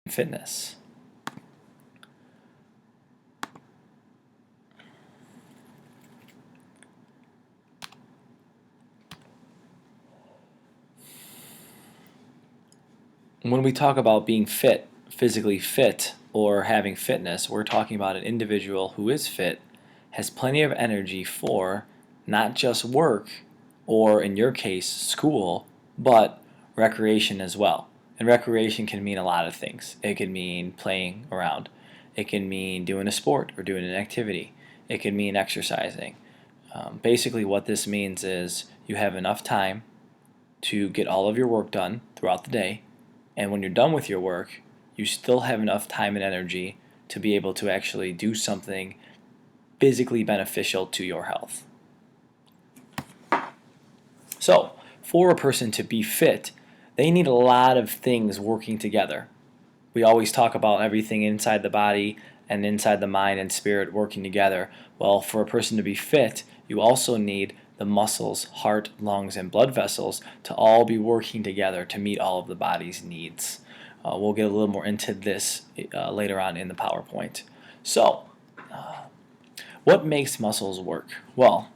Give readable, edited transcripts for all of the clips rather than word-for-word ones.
fitness. When we talk about being fit, physically fit, or having fitness, we're talking about an individual who is fit, has plenty of energy for not just work, or in your case, school, but recreation as well. And recreation can mean a lot of things. It can mean playing around. It can mean doing a sport or doing an activity. It can mean exercising. Basically, what this means is you have enough time to get all of your work done throughout the day, and when you're done with your work, you still have enough time and energy to be able to actually do something physically beneficial to your health. So, for a person to be fit, they need a lot of things working together. We always talk about everything inside the body and inside the mind and spirit working together. Well, for a person to be fit, you also need the muscles, heart, lungs, and blood vessels to all be working together to meet all of the body's needs. We'll get a little more into this later on in the PowerPoint. So, what makes muscles work? Well,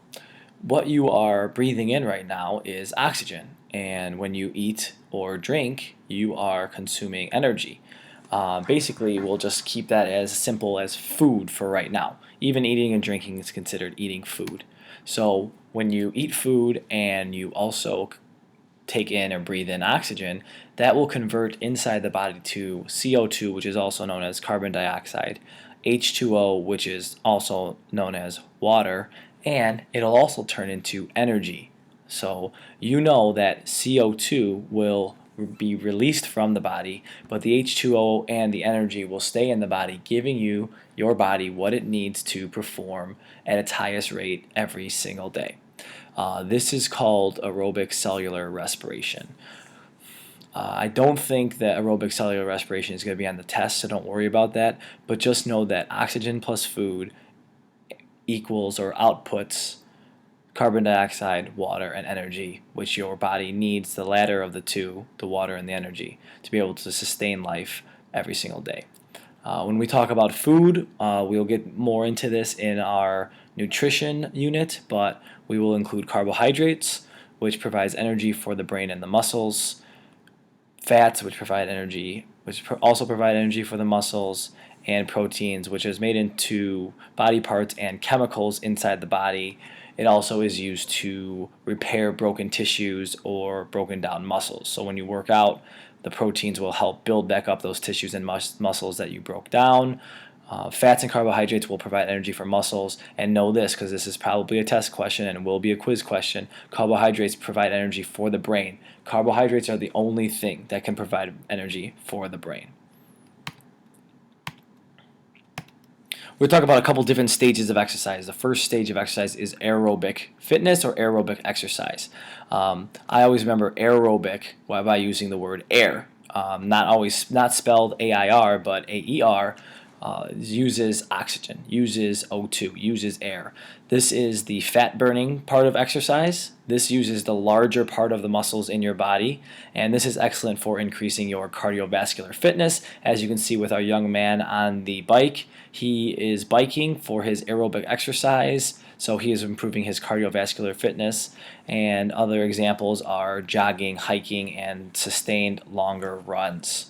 what you are breathing in right now is oxygen, and when you eat or drink, you are consuming energy. Basically, we'll just keep that as simple as food for right now. Even eating and drinking is considered eating food. So when you eat food and you also take in or breathe in oxygen, that will convert inside the body to CO2, which is also known as carbon dioxide, H2O, which is also known as water, and it'll also turn into energy. So you know that CO2 will be released from the body, but the H2O and the energy will stay in the body, giving your body what it needs to perform at its highest rate every single day. This is called aerobic cellular respiration. I don't think that aerobic cellular respiration is going to be on the test, so don't worry about that. But just know that oxygen plus food equals or outputs carbon dioxide, water, and energy, which your body needs the latter of the two, the water and the energy, to be able to sustain life every single day. When we talk about food, we'll get more into this in our nutrition unit, but we will include carbohydrates, which provides energy for the brain and the muscles, fats, which provide energy, which also provide energy for the muscles, and proteins, which is made into body parts and chemicals inside the body. It also is used to repair broken tissues or broken down muscles. So when you work out, the proteins will help build back up those tissues and muscles that you broke down. Fats and carbohydrates will provide energy for muscles. And know this, because this is probably a test question and will be a quiz question. Carbohydrates provide energy for the brain. Carbohydrates are the only thing that can provide energy for the brain. We'll talk about a couple different stages of exercise. The first stage of exercise is aerobic fitness or aerobic exercise. I always remember aerobic by using the word air. Not spelled AIR, but AER. Uses oxygen, uses O2, uses air. This is the fat burning part of exercise. This uses the larger part of the muscles in your body, and this is excellent for increasing your cardiovascular fitness. As you can see with our young man on the bike, he is biking for his aerobic exercise, so he is improving his cardiovascular fitness. And other examples are jogging, hiking, and sustained longer runs.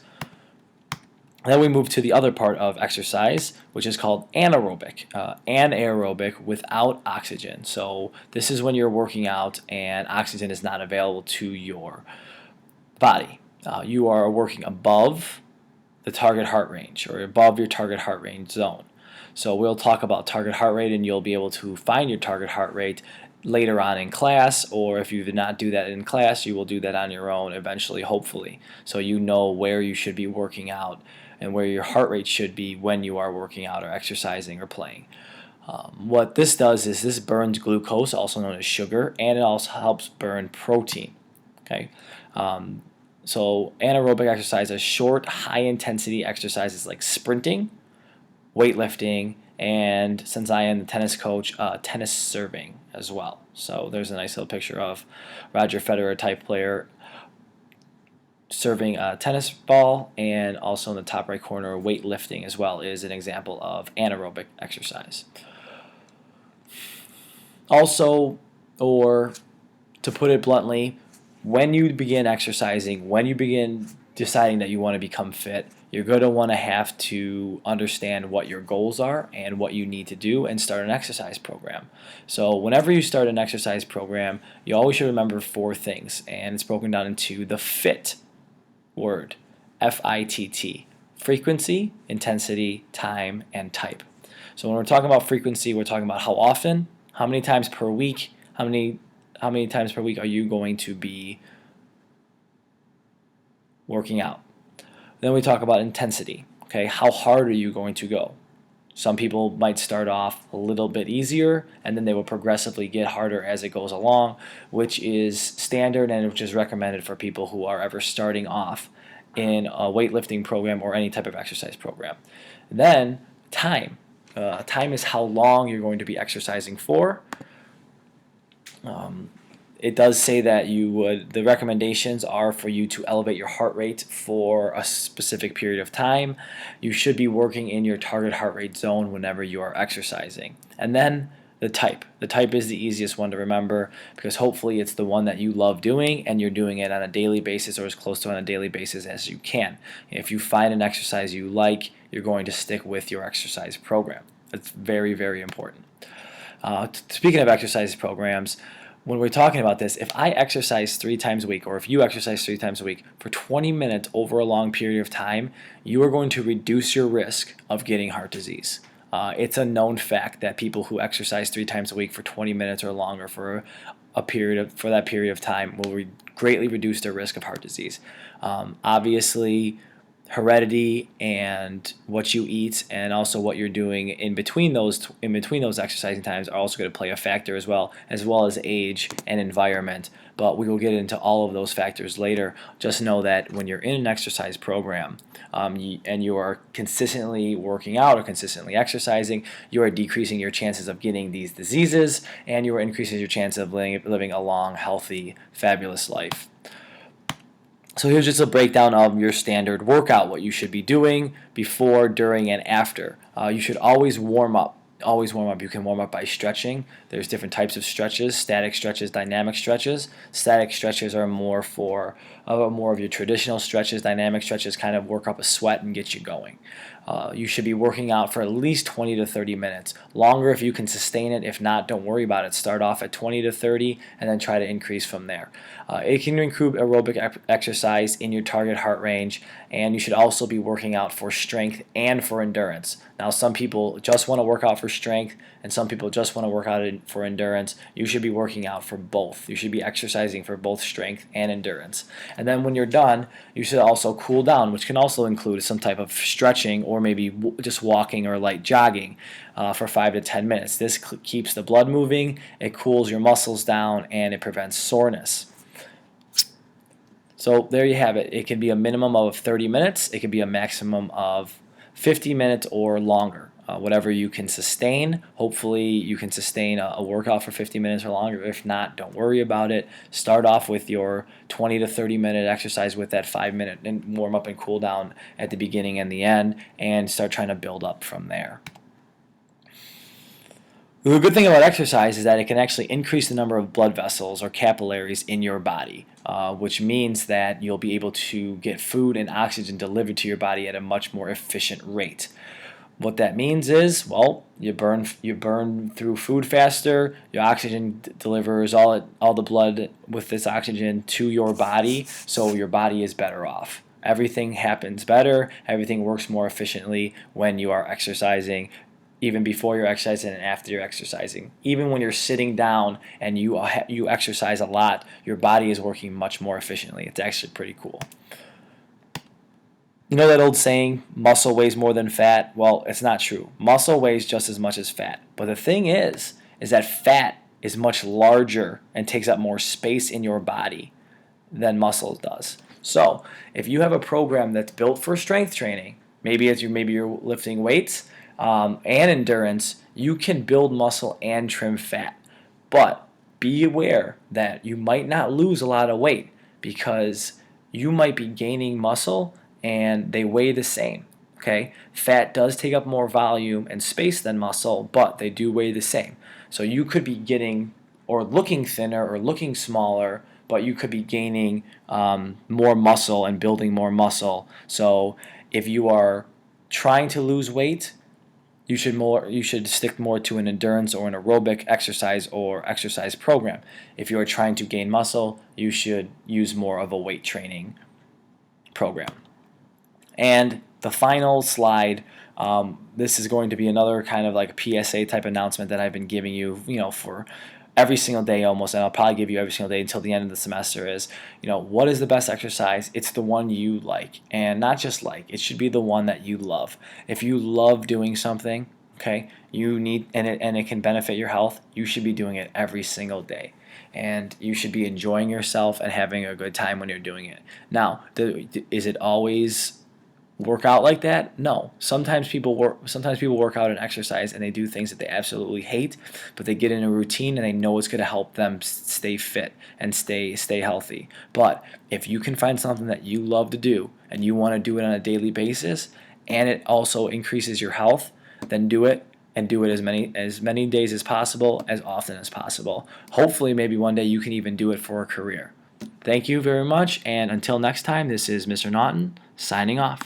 Then we move to the other part of exercise, which is called anaerobic. Anaerobic without oxygen. So this is when you're working out and oxygen is not available to your body. You are working above the target heart range or above your target heart range zone. So we'll talk about target heart rate, and you'll be able to find your target heart rate later on in class, or if you did not do that in class, you will do that on your own eventually, hopefully. So you know where you should be working out and where your heart rate should be when you are working out or exercising or playing. What this does is this burns glucose, also known as sugar, and it also helps burn protein. Okay, so anaerobic exercise is short, high-intensity exercises like sprinting, weightlifting, and since I am the tennis coach, tennis serving as well. So there's a nice little picture of Roger Federer type player serving a tennis ball, and also in the top right corner, weightlifting as well is an example of anaerobic exercise. Also, or to put it bluntly, when you begin exercising, when you begin deciding that you want to become fit, you're going to want to have to understand what your goals are and what you need to do and start an exercise program. So whenever you start an exercise program, you always should remember 4 things, and it's broken down into the FIT word, FITT: frequency, intensity, time, and type. So when we're talking about frequency, we're talking about how often, how many times per week, how many times per week are you going to be working out. Then we talk about intensity. Okay, how hard are you going to go? Some people might start off a little bit easier, and then they will progressively get harder as it goes along, which is standard and which is recommended for people who are ever starting off in a weightlifting program or any type of exercise program. Then time. Time is how long you're going to be exercising for. It does say that the recommendations are for you to elevate your heart rate for a specific period of time. You should be working in your target heart rate zone whenever you are exercising. And then the type. The type is the easiest one to remember because hopefully it's the one that you love doing and you're doing it on a daily basis or as close to on a daily basis as you can. If you find an exercise you like, you're going to stick with your exercise program. That's very, very important. Speaking of exercise programs, when we're talking about this, if I exercise 3 times a week, or if you exercise 3 times a week for 20 minutes over a long period of time, you are going to reduce your risk of getting heart disease. It's a known fact that people who exercise 3 times a week for 20 minutes or longer for that period of time will greatly reduce their risk of heart disease. Obviously, heredity and what you eat and also what you're doing in between those exercising times are also going to play a factor as well as age and environment, but we will get into all of those factors later. Just know that when you're in an exercise program and you are consistently working out or consistently exercising, you are decreasing your chances of getting these diseases and you are increasing your chance of living a long, healthy, fabulous life. So here's just a breakdown of your standard workout, what you should be doing before, during, and after. You should always warm up. Always warm up. You can warm up by stretching. There's different types of stretches: static stretches, dynamic stretches. Static stretches are more of your traditional stretches. Dynamic stretches kind of work up a sweat and get you going. You should be working out for at least 20 to 30 minutes. Longer if you can sustain it. If not, don't worry about it. Start off at 20 to 30 and then try to increase from there. It can include aerobic exercise in your target heart range, and you should also be working out for strength and for endurance. Now, some people just want to work out for strength, and some people just want to work out for endurance. You should be working out for both. You should be exercising for both strength and endurance. And then when you're done, you should also cool down, which can also include some type of stretching or maybe just walking or light jogging for 5 to 10 minutes. This keeps the blood moving, it cools your muscles down, and it prevents soreness. So there you have it. It can be a minimum of 30 minutes. It can be a maximum of 50 minutes or longer. Whatever you can sustain. Hopefully you can sustain a workout for 50 minutes or longer. If not, don't worry about it. Start off with your 20 to 30 minute exercise with that 5 minute and warm up and cool down at the beginning and the end, and start trying to build up from there. The good thing about exercise is that it can actually increase the number of blood vessels or capillaries in your body, which means that you'll be able to get food and oxygen delivered to your body at a much more efficient rate. What that means is, well, you burn through food faster. Your oxygen delivers all the blood with this oxygen to your body, so your body is better off. Everything happens better. Everything works more efficiently when you are exercising, even before you're exercising and after you're exercising. Even when you're sitting down and you exercise a lot, your body is working much more efficiently. It's actually pretty cool. You know that old saying, muscle weighs more than fat? Well, it's not true. Muscle weighs just as much as fat. But the thing is that fat is much larger and takes up more space in your body than muscle does. So if you have a program that's built for strength training, maybe you're lifting weights and endurance, you can build muscle and trim fat. But be aware that you might not lose a lot of weight because you might be gaining muscle and they weigh the same. Okay, fat does take up more volume and space than muscle, but they do weigh the same. So you could be getting or looking thinner or looking smaller, but you could be gaining more muscle and building more muscle. So if you are trying to lose weight, you should stick more to an endurance or an aerobic exercise or exercise program. If you are trying to gain muscle, you should use more of a weight training program. And the final slide, this is going to be another kind of like a PSA type announcement that I've been giving you, for every single day almost, and I'll probably give you every single day until the end of the semester is, what is the best exercise? It's the one you like, and not just like, it should be the one that you love. If you love doing something, okay, and it can benefit your health, you should be doing it every single day. And you should be enjoying yourself and having a good time when you're doing it. Now, is it always work out like that? No. Sometimes people work out and exercise and they do things that they absolutely hate, but they get in a routine and they know it's going to help them stay fit and stay healthy. But if you can find something that you love to do and you want to do it on a daily basis and it also increases your health, then do it, and do it as many days as possible, as often as possible. Hopefully maybe one day you can even do it for a career. Thank you very much, and until next time, this is Mr. Naughton signing off.